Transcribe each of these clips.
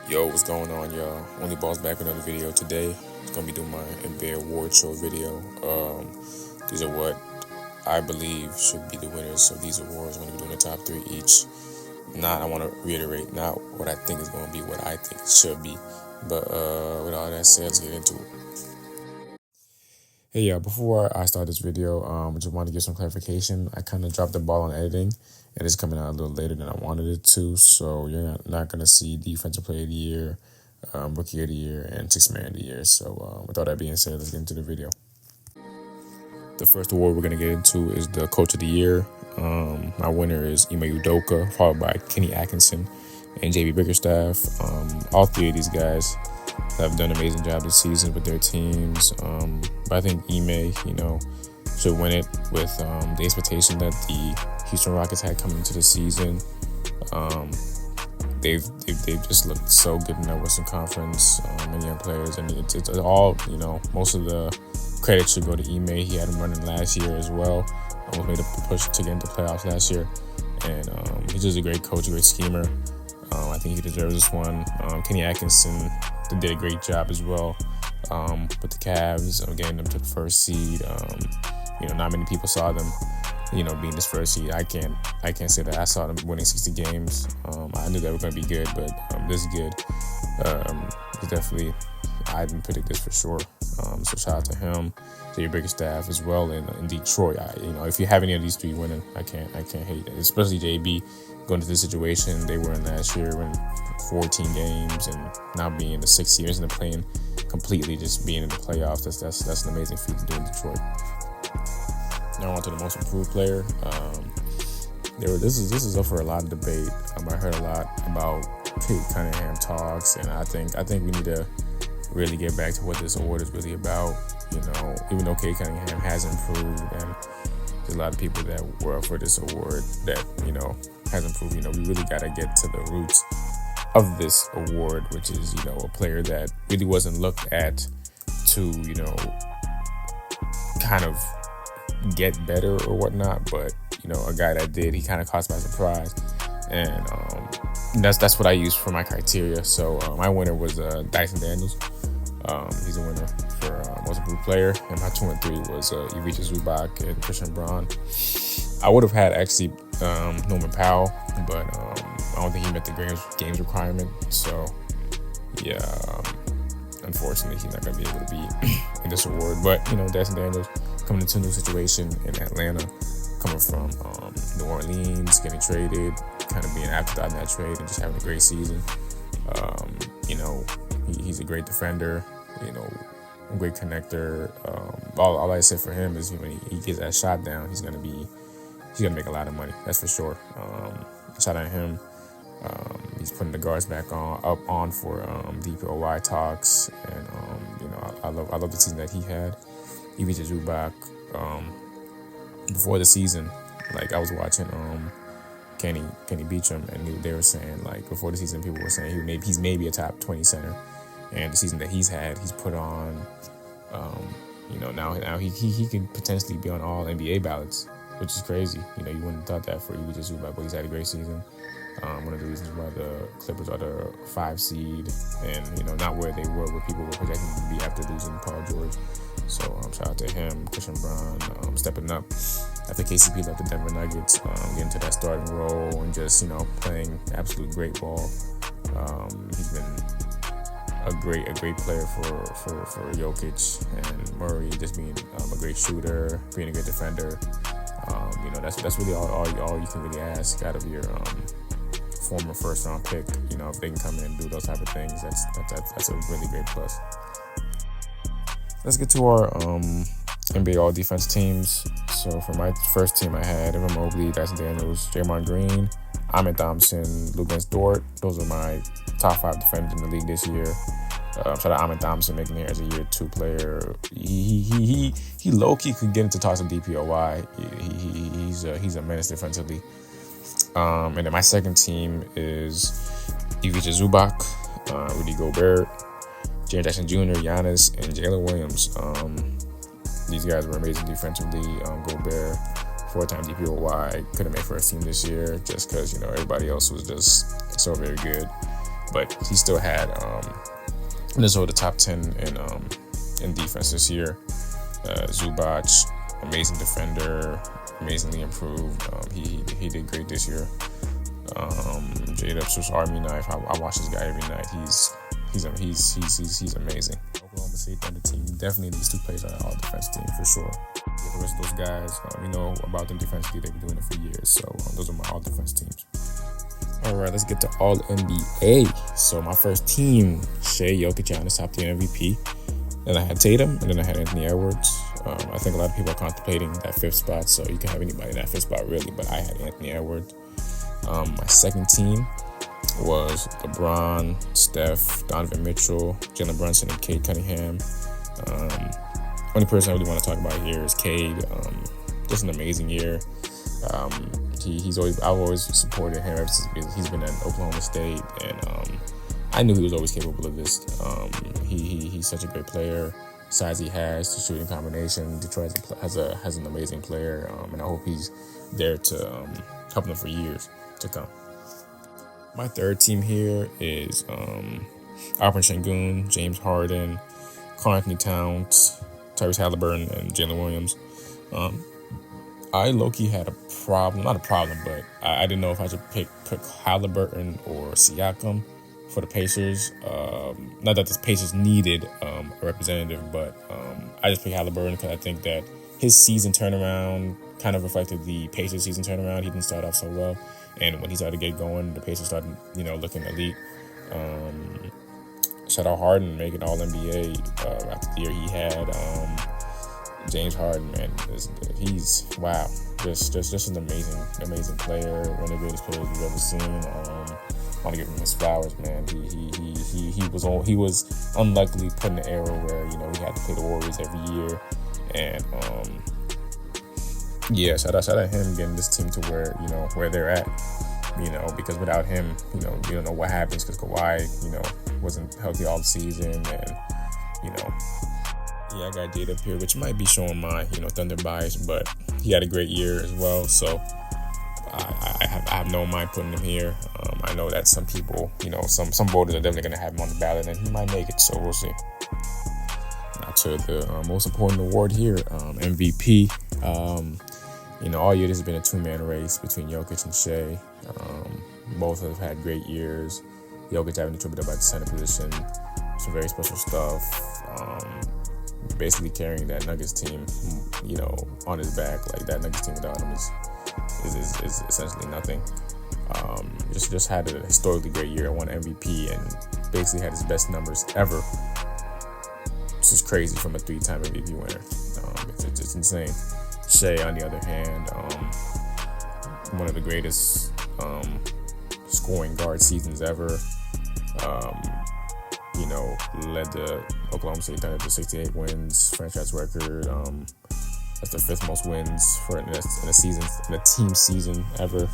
Yo, what's going on, y'all? OnlyBalls back with another video today. It's gonna be doing my NBA Awards show video. These are what I believe should be the winners of these awards. I'm gonna be doing the top three each. I want to reiterate, not what I think is gonna be, what I think it should be. But with all that said, let's get into it. Hey, y'all, before I start this video, I just want to give some clarification. I kind of dropped the ball on editing, and it's coming out a little later than I wanted it to. So you're not going to see Defensive Player of the Year, Rookie of the Year, and Sixth Man of the Year. So with all that being said, let's get into the video. The first award we're going to get into is the Coach of the Year. My winner is Ime Udoka, followed by Kenny Atkinson and JB Bickerstaff. All three of these guys have done an amazing job this season with their teams. But I think Ime, should win it with the expectation that the Houston Rockets had coming into the season. They've just looked so good in that Western Conference. Many young players, and it's all, most of the credit should go to Ime. He had him running last year as well. Almost made a push to get into playoffs last year, and he's just a great coach, a great schemer. I think he deserves this one. Kenny Atkinson did a great job as well with the Cavs, getting them to the first seed. Not many people saw them, being this first seed. I can't say that I saw them winning 60 games. I knew they were going to be good, but this good. He's definitely, I didn't predict this for sure. So shout out to him, to your bigger staff as well, in Detroit. If you have any of these three winning, I can't hate it. Especially JB going into this situation they were in last year, winning 14 games and now being in the 6 years and playing completely, just being in the playoffs. That's an amazing feat to do in Detroit. Now on to the most improved player. This is up for a lot of debate. I heard a lot about Kate Cunningham talks, and I think we need to really get back to what this award is really about. Even though Kate Cunningham has improved, and there's a lot of people that were up for this award that has improved. We really got to get to the roots of this award, which is a player that really wasn't looked at to kind of get better or whatnot, but a guy that did, he kind of caught by surprise, and that's what I used for my criteria. So my winner was Dyson Daniels. He's a winner for most improved player, and my 2 and 3 was Ivica Zubac and Christian Braun. I would have had actually Norman Powell, but I don't think he met the games requirement. So yeah, unfortunately, he's not going to be able to be in this award. But Dyson Daniels coming into a new situation in Atlanta, coming from New Orleans, getting traded, kind of being afterthought in that trade, and just having a great season. He's a great defender, a great connector. All I say for him is when he gets that shot down, he's gonna make a lot of money. That's for sure. Shout out to him. He's putting the guards back on for DPOY talks, and I love the season that he had. Ivica Zubac, before the season, like I was watching Kenny Beacham, and they were saying, like, before the season, people were saying he's maybe a top 20 center, and the season that he's had, he's put on, now he could potentially be on all NBA ballots, which is crazy. You wouldn't have thought that for Ivica Zubac, but he's had a great season. One of the reasons why the Clippers are the 5 seed, and not where they were, where people were projecting to be after losing Paul George. So shout out to him, Christian Braun, stepping up after KCP left the Denver Nuggets, getting to that starting role and just playing absolute great ball. He's been a great player for Jokic and Murray, just being a great shooter, being a good defender. That's really all you can really ask out of your former first round pick. If they can come in and do those type of things, that's a really great plus. Let's get to our NBA All Defense teams. So for my first team, I had Evan Mobley, Dyson Daniels, Draymond Green, Ahmed Thompson, Luguentz Dort. Those are my top 5 defenders in the league this year. Shout out Ahmed Thompson, making it as a year 2 player. He low key could get into talks of DPOY. He's a menace defensively. And then my second team is Ivica Zubac, Rudy Gobert, Jaren Jackson Jr., Giannis, and Jalen Williams. These guys were amazing defensively. Gobert, 4-time DPOY, could have made first team this year just because everybody else was just so very good. but he still had Minnesota top 10 in defense this year. Zubac, amazing defender, amazingly improved. He did great this year. J-Dub Swiss Army Knife. I watch this guy every night. He's amazing. Oklahoma State Thunder team definitely needs two players on the all-defense team for sure. The rest of those guys, we know about them defensively. They've been doing it for years. So those are my all-defense teams. All right, let's get to All NBA. So my first team, Shai, Jokic, Giannis, top 10 MVP. Then I had Tatum, and then I had Anthony Edwards. I think a lot of people are contemplating that fifth spot, so you can have anybody in that fifth spot really, but I had Anthony Edwards. My second team was LeBron, Steph, Donovan Mitchell, Jalen Brunson, and Cade Cunningham. Only person I really want to talk about here is Cade. Just an amazing year. I've always supported him ever since he's been at Oklahoma State, and I knew he was always capable of this. He's such a great player. Size he has, the shooting combination. Detroit has an amazing player, and I hope he's there to help them for years to come. My third team here is Alperen Sengun, James Harden, Karl Anthony Towns, Tyrese Halliburton, and Jalen Williams. I low-key had a problem, not a problem, but I didn't know if I should pick Halliburton or Siakam for the Pacers. Not that the Pacers needed a representative, but I just picked Halliburton because I think that his season turnaround kind of reflected the Pacers' season turnaround. He didn't start off so well, and when he started to get going, the Pacers started, looking elite. Shout out Harden making All NBA after the year he had. James Harden, man, he's wow, just an amazing player, one of the greatest players we've ever seen. I want to give him his flowers, man. He was unluckily put in an era where he had to play the Warriors every year, and shout out him getting this team to where they're at. Because without him, you don't know what happens because Kawhi, wasn't healthy all the season, and I got data up here, which might be showing my, Thunder bias, but he had a great year as well. So I have no mind putting him here. I know that some people, some voters are definitely going to have him on the ballot, and he might make it. So we'll see. Now to the most important award here, MVP. All year this has been a two-man race between Jokic and Shai. Both have had great years. Jokic having to trip it up at the center position. Some very special stuff. Basically carrying that Nuggets team, on his back. Like that Nuggets team without him is essentially nothing. Just had a historically great year. Won MVP and basically had his best numbers ever. Which is crazy from a 3-time MVP winner. It's insane. Shai, on the other hand, one of the greatest scoring guard seasons ever. Led the Oklahoma City Thunder to 68 wins, franchise record. That's the 5th most wins in a team season ever.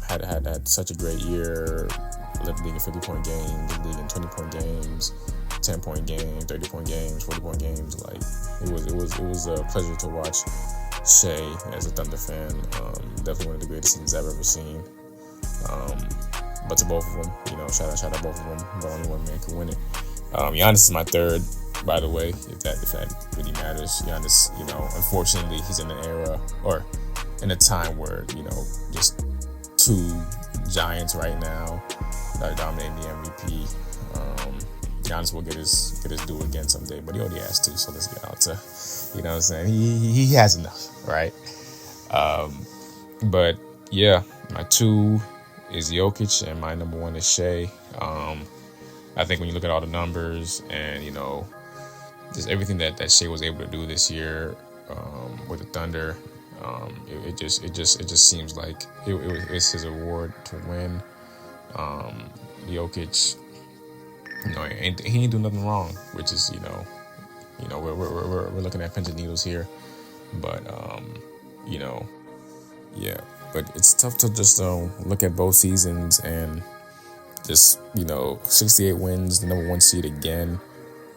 Had such a great year. Led the league in 50-point games, the league in 20-point games, 10-point games, 30-point games, 40-point games. Like it was a pleasure to watch Shai as a Thunder fan. Definitely one of the greatest seasons I've ever seen. But to both of them, shout out both of them. The only one man can win it. Giannis is my third, by the way, if that really matters. Giannis, unfortunately, he's in an era or in a time where just two giants right now that are dominating the MVP. Giannis will get his due again someday, but he already has to. So let's get out to, what I'm saying. He has enough, right? But yeah, my 2 is Jokic, and my number 1 is Shai. I think when you look at all the numbers and just everything that Shai was able to do this year with the Thunder, it just seems like it's his award to win. Jokic, he ain't do nothing wrong, which is we're looking at pins and needles here, but yeah. But it's tough to just look at both seasons and just 68 wins, the number 1 seed again.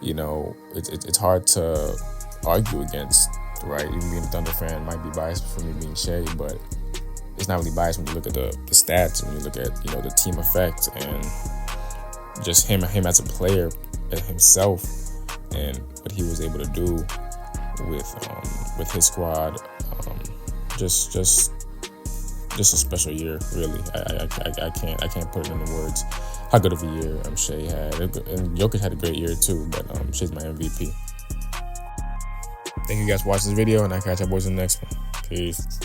It's hard to argue against, right? Even being a Thunder fan might be biased for me being Shai, but it's not really biased when you look at the stats, when you look at, you know, the team effect and just him as a player himself and what he was able to do with his squad. Just a special year, really. I can't put it into words how good of a year Shea had. And Jokic had a great year too, but Shea's my MVP. Thank you guys for watching this video, and I'll catch you boys in the next one. Peace.